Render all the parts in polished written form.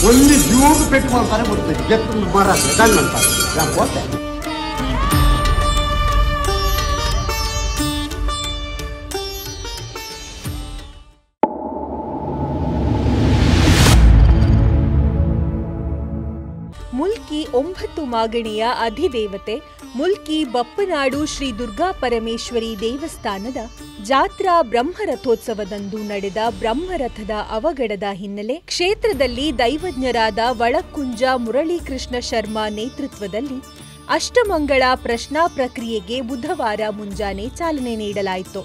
ಒಳ್ಳೆ ಜೀವಕ್ಕೆ ಪೆಟ್ಟು ಮಾಡ್ತಾರೆ ಬರ್ತದೆ ಎತ್ತು ಮರ ಅಂತಾರೆ ನಾನು ಹೋದೆ. ಮುಲ್ಕಿ 9 ಮಾಗಣಿಯ ಅಧಿದೇವತೆ ಮುಲ್ಕಿ ಬಪ್ಪನಾಡು ಶ್ರೀ ದುರ್ಗಾ ಪರಮೇಶ್ವರಿ ದೇವಸ್ಥಾನದ ಜಾತ್ರಾ ಬ್ರಹ್ಮರಥೋತ್ಸವದಂದು ನಡೆದ ಬ್ರಹ್ಮರಥದ ಅವಘಡದ ಹಿನ್ನೆಲೆ ಕ್ಷೇತ್ರದಲ್ಲಿ ದೈವಜ್ಞರಾದ ವಳಕ್ಕುಂಜ ಮುರಳೀಕೃಷ್ಣ ಶರ್ಮಾ ನೇತೃತ್ವದಲ್ಲಿ ಅಷ್ಟಮಂಗಳ ಪ್ರಶ್ನಾ ಪ್ರಕ್ರಿಯೆಗೆ ಬುಧವಾರ ಮುಂಜಾನೆ ಚಾಲನೆ ನೀಡಲಾಯಿತು.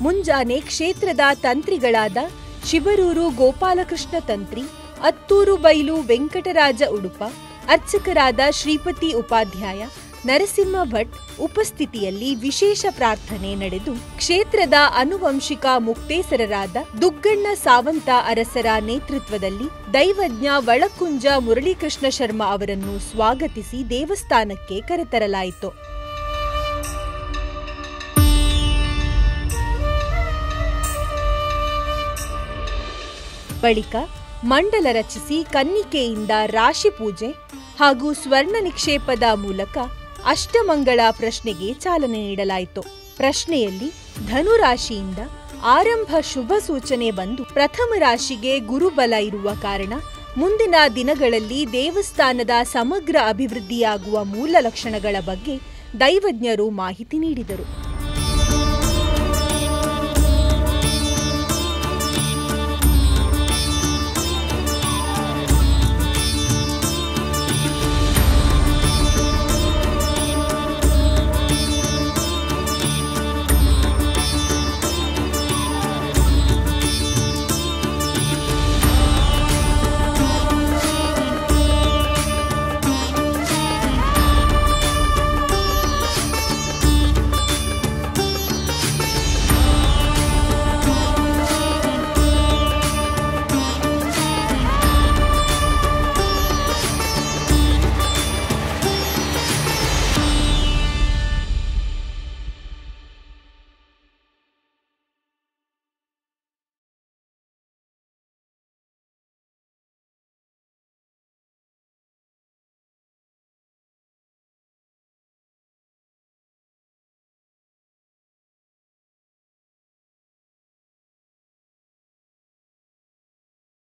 ಮುಂಜಾನೆ ಕ್ಷೇತ್ರದ ತಂತ್ರಿಗಳಾದ ಶಿಬರೂರು ಗೋಪಾಲಕೃಷ್ಣ ತಂತ್ರಿ, ಅತ್ತೂರು ಬೈಲು ವೆಂಕಟರಾಜ ಉಡುಪ, ಅರ್ಚಕರಾದ ಶ್ರೀಪತಿ ಉಪಾಧ್ಯಾಯ, ನರಸಿಂಹ ಭಟ್ ಉಪಸ್ಥಿತಿಯಲ್ಲಿ ವಿಶೇಷ ಪ್ರಾರ್ಥನೆ ನಡೆದು ಕ್ಷೇತ್ರದ ಆನುವಂಶಿಕ ಮುಕ್ತೇಸರರಾದ ದುಗ್ಗಣ್ಣ ಸಾವಂತ ಅರಸರ ನೇತೃತ್ವದಲ್ಲಿ ದೈವಜ್ಞ ವಳಕ್ಕುಂಜ ಮುರಳೀಕೃಷ್ಣ ಶರ್ಮಾ ಅವರನ್ನು ಸ್ವಾಗತಿಸಿ ದೇವಸ್ಥಾನಕ್ಕೆ ಕರೆತರಲಾಯಿತು. ಬಳಿಕ ಮಂಡಲ ರಚಿಸಿ ಕನ್ನಿಕೆಯಿಂದ ರಾಶಿ ಪೂಜೆ ಹಾಗೂ ಸ್ವರ್ಣ ನಿಕ್ಷೇಪದ ಮೂಲಕ ಅಷ್ಟಮಂಗಳ ಪ್ರಶ್ನೆಗೆ ಚಾಲನೆ ನೀಡಲಾಯಿತು. ಪ್ರಶ್ನೆಯಲ್ಲಿ ಧನುರಾಶಿಯಿಂದ ಆರಂಭ ಶುಭ ಸೂಚನೆ ಬಂದು ಪ್ರಥಮ ರಾಶಿಗೆ ಗುರುಬಲ ಇರುವ ಕಾರಣ ಮುಂದಿನ ದಿನಗಳಲ್ಲಿ ದೇವಸ್ಥಾನದ ಸಮಗ್ರ ಅಭಿವೃದ್ಧಿಯಾಗುವ ಮೂಲ ಲಕ್ಷಣಗಳ ಬಗ್ಗೆ ದೈವಜ್ಞರು ಮಾಹಿತಿ ನೀಡಿದರು.